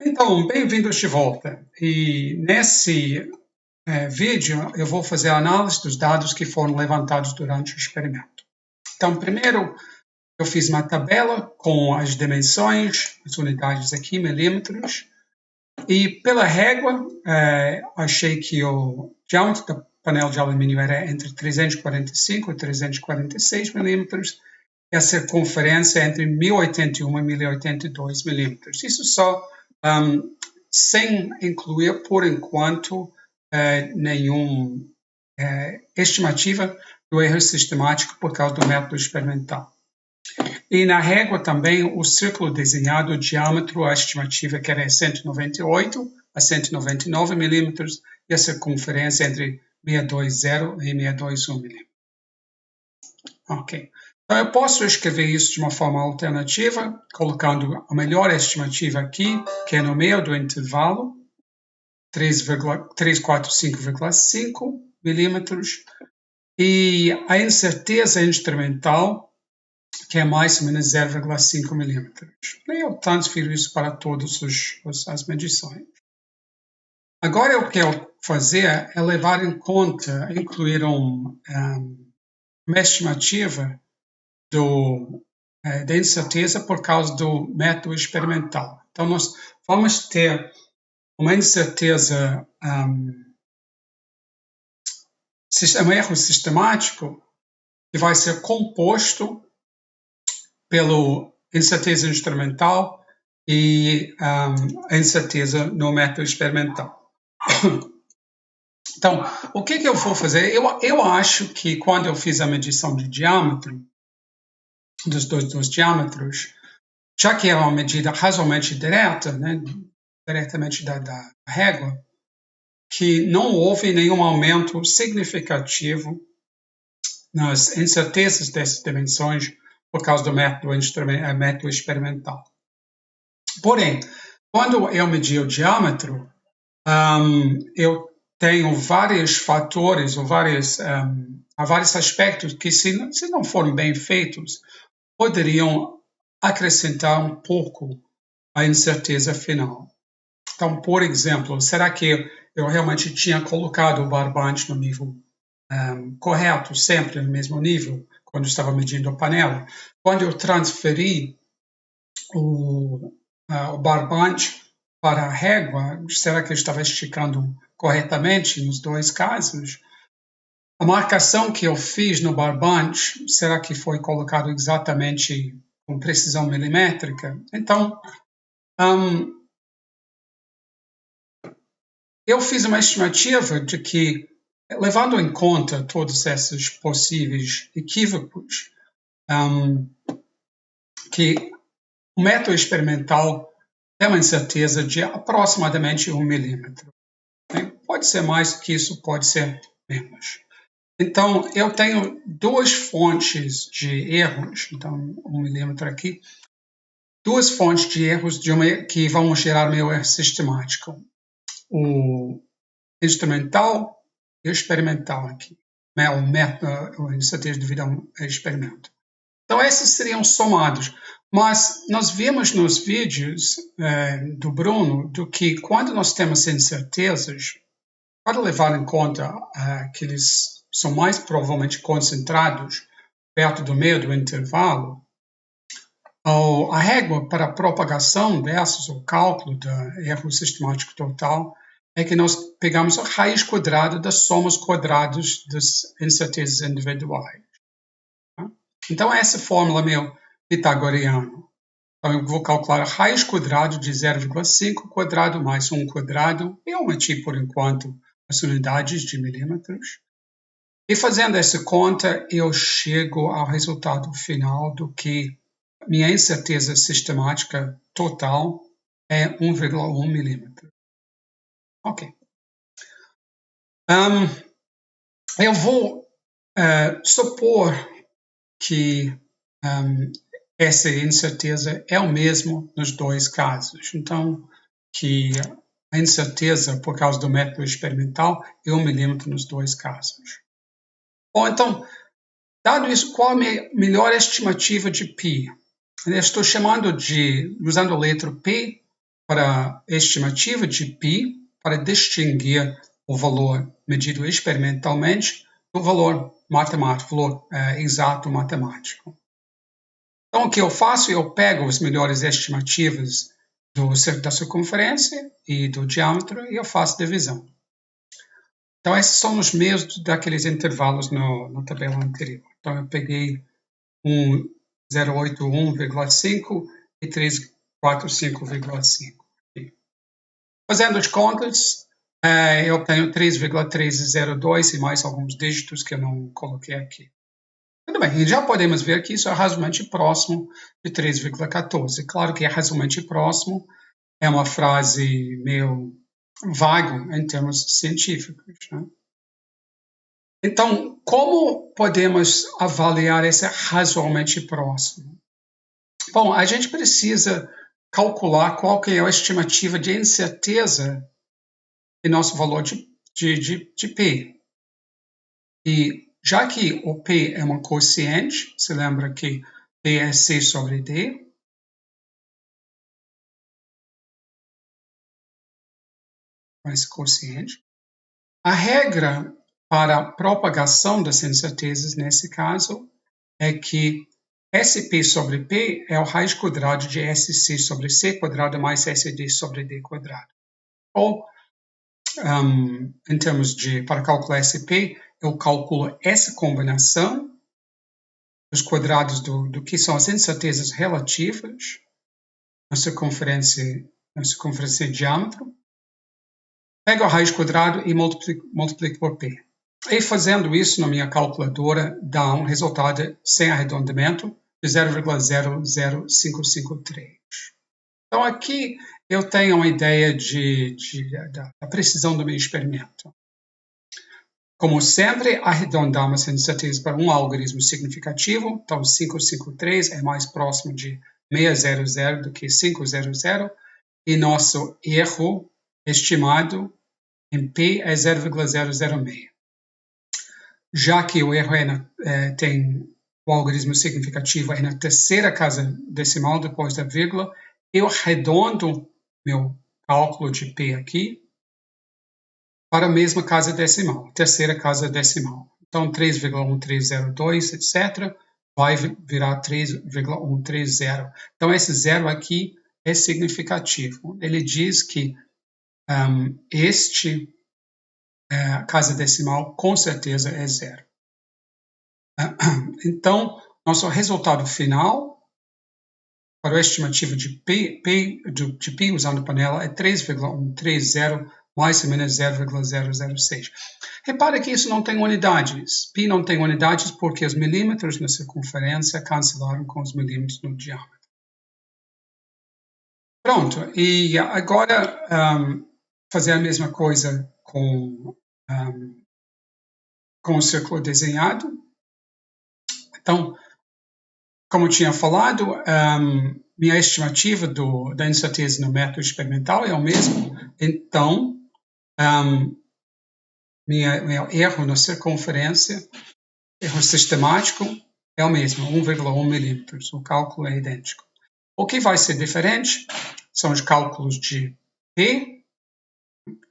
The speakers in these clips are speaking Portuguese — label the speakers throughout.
Speaker 1: Então, bem-vindos de volta. E nesse vídeo eu vou fazer a análise dos dados que foram levantados durante o experimento. Então, primeiro eu fiz uma tabela com as dimensões, as unidades aqui, milímetros, e pela régua achei que o diâmetro da panela de alumínio era entre 345 e 346 milímetros, e a circunferência entre 1081 e 1082 milímetros. Isso só sem incluir, por enquanto, nenhuma estimativa do erro sistemático por causa do método experimental. E na régua também o círculo desenhado, o diâmetro, a estimativa que era 198 a 199 milímetros e a circunferência entre 620 e 621 milímetros. Ok. Então, eu posso escrever isso de uma forma alternativa, colocando a melhor estimativa aqui, que é no meio do intervalo, 345,5 milímetros, e a incerteza instrumental, que é mais ou menos 0,5 milímetros. Eu transfiro isso para todas as medições. Agora, o que eu fazer é levar em conta, incluir uma estimativa da incerteza por causa do método experimental. Então, nós vamos ter uma incerteza, um erro sistemático que vai ser composto pela incerteza instrumental e a incerteza no método experimental. Então, o que eu vou fazer? Eu acho que quando eu fiz a medição de diâmetro, dos diâmetros, já que é uma medida razoavelmente direta, né, diretamente da régua, que não houve nenhum aumento significativo nas incertezas dessas dimensões por causa do método experimental. Porém, quando eu medi o diâmetro, eu tenho vários fatores ou vários aspectos que, se não forem bem feitos, poderiam acrescentar um pouco a incerteza final. Então, por exemplo, será que eu realmente tinha colocado o barbante no nível correto, sempre no mesmo nível, quando estava medindo a panela? Quando eu transferi o barbante para a régua, será que eu estava esticando corretamente nos dois casos? A marcação que eu fiz no barbante, será que foi colocado exatamente com precisão milimétrica? Então, eu fiz uma estimativa de que, levando em conta todos esses possíveis equívocos, que o método experimental tem uma incerteza de aproximadamente 1 milímetro. Pode ser mais que isso, pode ser menos. Então, eu tenho duas fontes de erros, então 1 milímetro aqui, duas fontes de erros que vão gerar meu erro sistemático. O instrumental e o experimental aqui, né? O método, a incerteza devido ao experimento. Então, esses seriam somados. Mas nós vimos nos vídeos do Bruno do que quando nós temos incertezas, para levar em conta que eles são mais provavelmente concentrados perto do meio do intervalo, a régua para a propagação dessas, o cálculo do erro sistemático total, é que nós pegamos a raiz quadrada das somas quadradas das incertezas individuais. Tá? Então, essa fórmula é meu pitagoriano. Então, eu vou calcular a raiz quadrada de 0,5 quadrado mais 1 quadrado. Eu omiti, por enquanto, as unidades de milímetros. E fazendo essa conta, eu chego ao resultado final do que minha incerteza sistemática total é 1,1 milímetro. Ok. Eu vou supor que essa incerteza é o mesmo nos dois casos. Então, que a incerteza por causa do método experimental é 1 milímetro nos dois casos. Bom, então, dado isso, qual a minha melhor estimativa de π? Eu estou chamando usando a letra P, para a estimativa de π para distinguir o valor medido experimentalmente do valor matemático, valor exato matemático. Então, o que eu faço? Eu pego as melhores estimativas da circunferência e do diâmetro e eu faço divisão. Então, esses são os meios daqueles intervalos na tabela anterior. Então, eu peguei 081,5 e 345,5. Fazendo as contas, eu tenho 3,302 e mais alguns dígitos que eu não coloquei aqui. Tudo bem, e já podemos ver que isso é razoavelmente próximo de 3,14. Claro que é razoavelmente próximo, é uma frase meio vago em termos científicos, né? Então, como podemos avaliar esse razoavelmente próximo? Bom, a gente precisa calcular qual que é a estimativa de incerteza de nosso valor de P. E já que o P é uma quociente, se lembra que P é C sobre D, esse quociente, a regra para a propagação das incertezas, nesse caso, é que SP sobre P é o raiz quadrado de SC sobre C quadrado mais SD sobre D quadrado. Ou, em termos para calcular SP, eu calculo essa combinação dos quadrados do que são as incertezas relativas na circunferência de diâmetro, pego a raiz quadrada e multiplico por P. E fazendo isso na minha calculadora, dá um resultado sem arredondamento de 0,00553. Então aqui eu tenho uma ideia da precisão do meu experimento. Como sempre, arredondamos a incerteza para um algarismo significativo, então 553 é mais próximo de 600 do que 500, e nosso erro estimado em P é 0,006. Já que o erro tem o algarismo significativo é na terceira casa decimal depois da vírgula, eu arredondo meu cálculo de P aqui para a mesma casa decimal, terceira casa decimal. Então, 3,1302, etc., vai virar 3,130. Então, esse zero aqui é significativo. Ele diz que casa decimal com certeza é zero. Então, nosso resultado final para a estimativa de P usando a panela é 3,130 mais ou menos 0,006. Repare que isso não tem unidades. Π não tem unidades porque os milímetros na circunferência cancelaram com os milímetros no diâmetro. Pronto, e agora fazer a mesma coisa com o círculo desenhado. Então, como eu tinha falado, minha estimativa da incerteza no método experimental é o mesmo. Então, meu erro na circunferência, erro sistemático, é o mesmo, 1,1 milímetros. O cálculo é idêntico. O que vai ser diferente são os cálculos de P.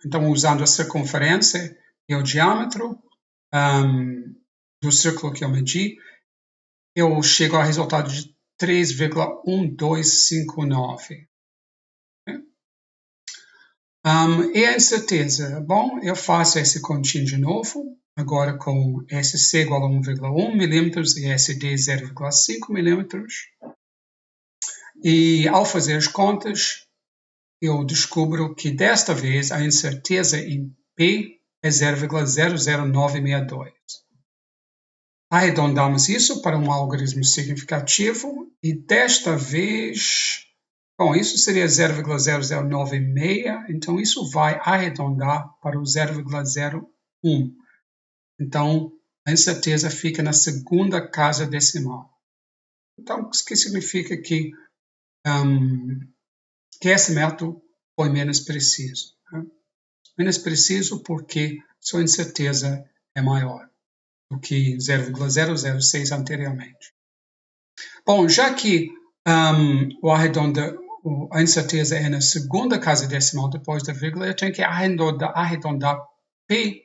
Speaker 1: Então, usando a circunferência e o diâmetro do círculo que eu medi, eu chego ao resultado de 3,1259. E a incerteza? Bom, eu faço esse continho de novo, agora com SC igual a 1,1 milímetros e SD 0,5 milímetros. E ao fazer as contas, eu descubro que desta vez a incerteza em P é 0,00962. Arredondamos isso para um algarismo significativo e desta vez, bom, isso seria 0,0096, então isso vai arredondar para o 0,01. Então, a incerteza fica na segunda casa decimal. Então, isso que significa que esse método foi menos preciso. Né? Menos preciso porque sua incerteza é maior do que 0,006 anteriormente. Bom, já que a incerteza é na segunda casa decimal depois da vírgula, eu tenho que arredondar P,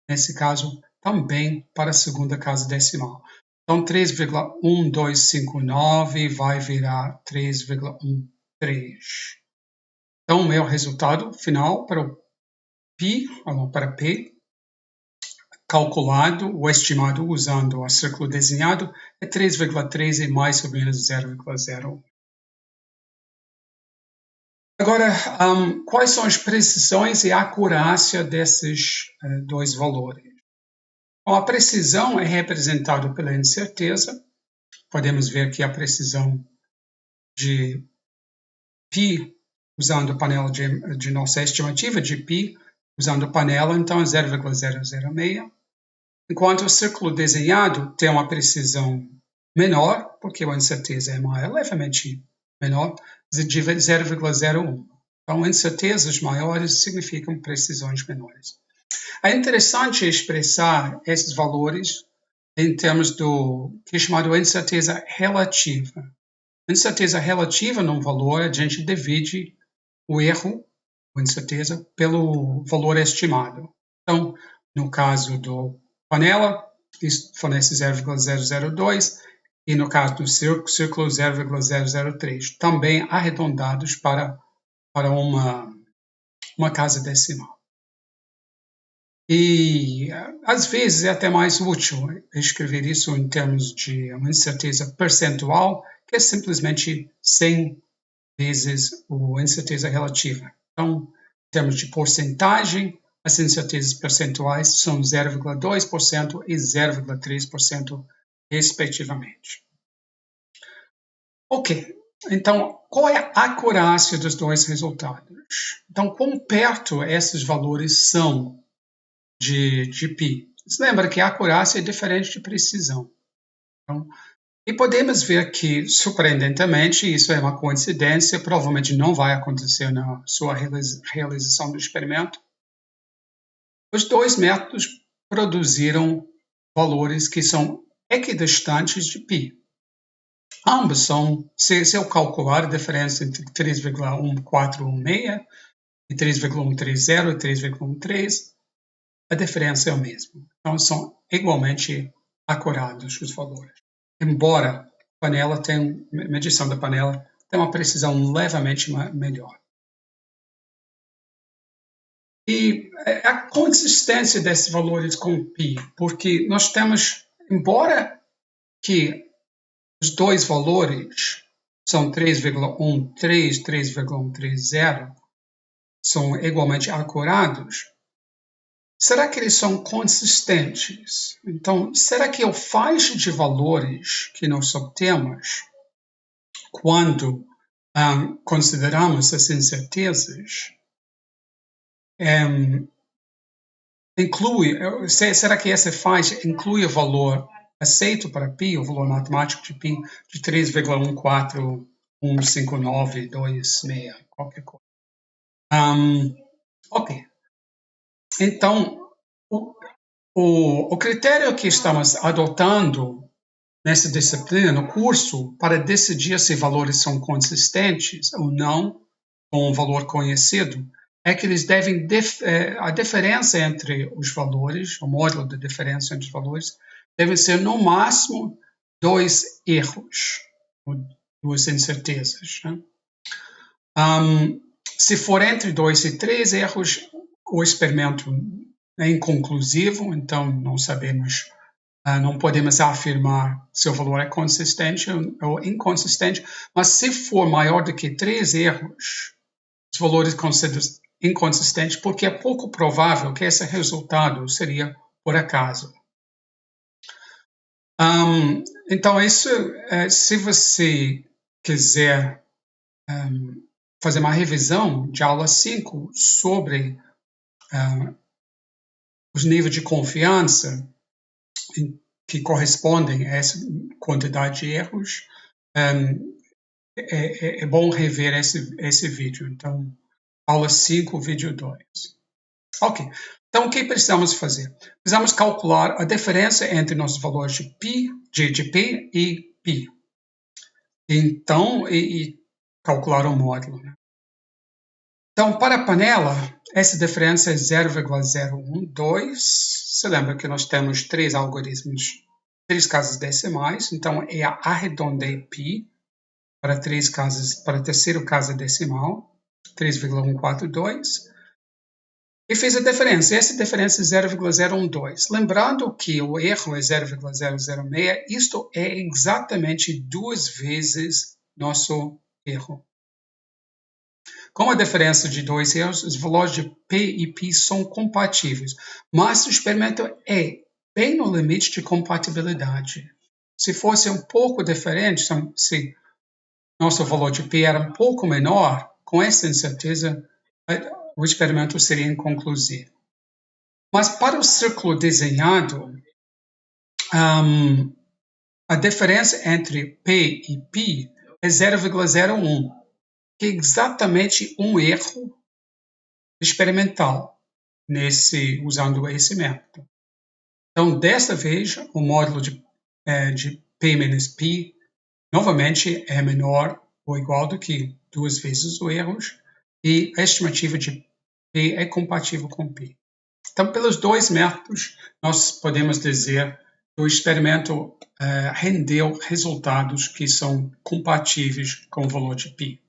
Speaker 1: nesse caso, também para a segunda casa decimal. Então, 3,1259 vai virar 3,13. Então, o meu resultado final para o para P, calculado, ou estimado usando o círculo desenhado, é 3,13 mais ou menos 0,01. Agora, quais são as precisões e a acurácia desses dois valores? Bom, a precisão é representada pela incerteza. Podemos ver que a precisão de π, usando a panela de nossa estimativa de π, usando a panela, então é 0,006. Enquanto o círculo desenhado tem uma precisão menor, porque a incerteza é levemente menor, de 0,01. Então, incertezas maiores significam precisões menores. É interessante expressar esses valores em termos do que é chamado incerteza relativa. Incerteza relativa num valor, a gente divide o erro, a incerteza, pelo valor estimado. Então, no caso do panela, isso fornece 0,002, e no caso do círculo 0,003, também arredondados para uma casa decimal. E às vezes é até mais útil escrever isso em termos de uma incerteza percentual, que é simplesmente 100 vezes a incerteza relativa. Então, em termos de porcentagem, as incertezas percentuais são 0,2% e 0,3%, respectivamente. Ok, então, qual é a acurácia dos dois resultados? Então, quão perto esses valores são de π? Você lembra que a acurácia é diferente de precisão. Então, e podemos ver que, surpreendentemente, isso é uma coincidência, provavelmente não vai acontecer na sua realização do experimento. Os dois métodos produziram valores que são equidistantes de π. Ambos são, se eu calcular a diferença entre 3,1416 e 3,130 e 3,13, a diferença é a mesma. Então, são igualmente acurados os valores. Embora a panela tenha, medição da panela tenha uma precisão levemente melhor. E a consistência desses valores com π, porque nós temos, embora que os dois valores são 3,13, 3,130, são igualmente acurados, será que eles são consistentes? Então, será que a faixa de valores que nós obtemos quando consideramos as incertezas será que essa faixa inclui o valor aceito para π, o valor matemático de π, de 3,1415926, qualquer coisa? Ok. Então, o critério que estamos adotando nessa disciplina, no curso, para decidir se valores são consistentes ou não com um valor conhecido, é que eles devem, a diferença entre os valores, o módulo de diferença entre os valores, deve ser no máximo 2 erros, ou 2 incertezas. Né? Se for entre 2 e 3 erros, o experimento é inconclusivo, então não sabemos, não podemos afirmar se o valor é consistente ou inconsistente, mas se for maior do que 3 erros, os valores considerados inconsistentes, porque é pouco provável que esse resultado seria por acaso. Então, isso, se você quiser fazer uma revisão de aula 5 sobre os níveis de confiança que correspondem a essa quantidade de erros, é bom rever esse vídeo. Então, aula 5, vídeo 2. Ok. Então, o que precisamos fazer? Precisamos calcular a diferença entre nossos valores de P e π. Então, calcular o módulo, né? Então, para a panela, essa diferença é 0,012. Você lembra que nós temos 3 algoritmos, 3 casas decimais, então arredondei π para 3 casas, para a terceira casa decimal, 3,142, e fez a diferença. Essa diferença é 0,012. Lembrando que o erro é 0,006, isto é exatamente 2 vezes nosso erro. Com a diferença de 2 erros, os valores de P e π são compatíveis, mas o experimento é bem no limite de compatibilidade. Se fosse um pouco diferente, se nosso valor de P era um pouco menor, com essa incerteza, o experimento seria inconclusivo. Mas para o círculo desenhado, a diferença entre P e π é 0,01, que é exatamente um erro experimental usando esse método. Então, desta vez, o módulo de P menos π novamente é menor ou igual do que 2 vezes os erros, e a estimativa de P é compatível com π. Então, pelos 2 métodos, nós podemos dizer que o experimento rendeu resultados que são compatíveis com o valor de π.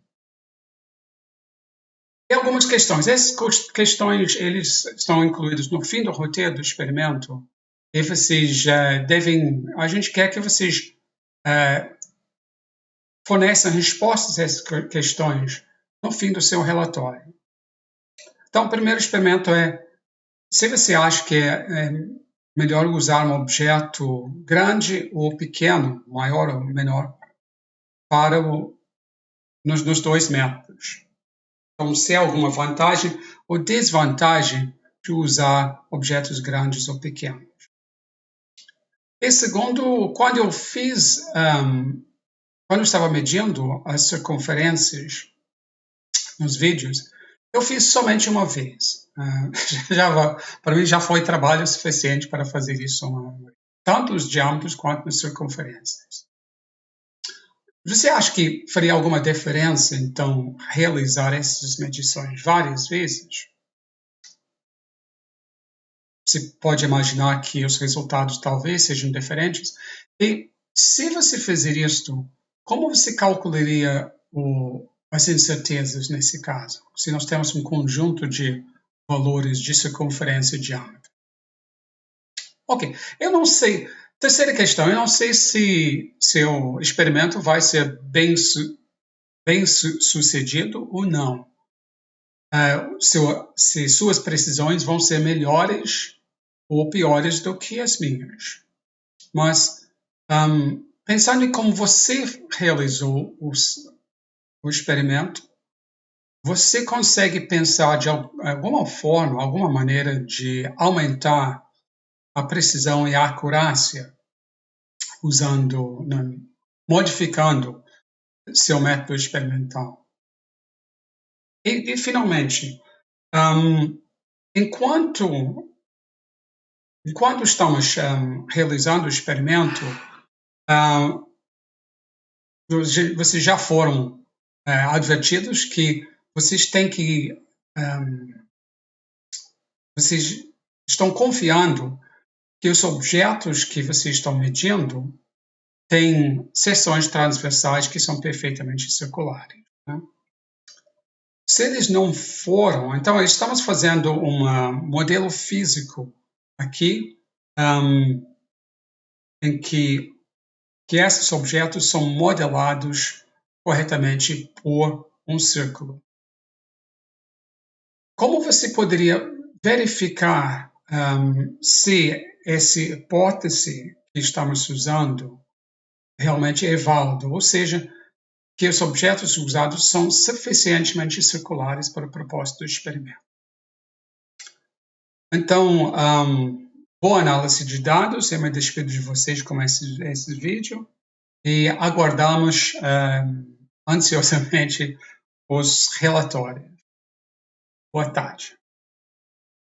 Speaker 1: E algumas questões. Essas questões eles estão incluídas no fim do roteiro do experimento, e vocês a gente quer que vocês forneçam respostas a essas questões no fim do seu relatório. Então, o primeiro experimento é, se você acha que é melhor usar um objeto grande ou pequeno, maior ou menor, nos 2 métodos. Então, se há alguma vantagem ou desvantagem de usar objetos grandes ou pequenos. E segundo, quando eu estava medindo as circunferências nos vídeos, eu fiz somente uma vez. Para mim já foi trabalho suficiente para fazer isso, tanto os diâmetros quanto as circunferências. Você acha que faria alguma diferença, então, realizar essas medições várias vezes? Você pode imaginar que os resultados talvez sejam diferentes. E se você fizer isto, como você calcularia as incertezas nesse caso? Se nós temos um conjunto de valores de circunferência e diâmetro. Ok, eu não sei. Terceira questão, eu não sei se o experimento vai ser bem sucedido ou não. Se suas precisões vão ser melhores ou piores do que as minhas. Mas, pensando em como você realizou o experimento, você consegue pensar de alguma forma, alguma maneira de aumentar a precisão e a acurácia modificando seu método experimental? E finalmente, enquanto estamos realizando o experimento, vocês já foram advertidos que vocês têm que vocês estão confiando que os objetos que vocês estão medindo têm seções transversais que são perfeitamente circulares, né? Se eles não foram, então estamos fazendo um modelo físico aqui em que esses objetos são modelados corretamente por um círculo. Como você poderia verificar se essa hipótese que estamos usando realmente é válida, ou seja, que os objetos usados são suficientemente circulares para o propósito do experimento? Então, boa análise de dados. Eu me despido de vocês com esse vídeo e aguardamos ansiosamente os relatórios. Boa tarde.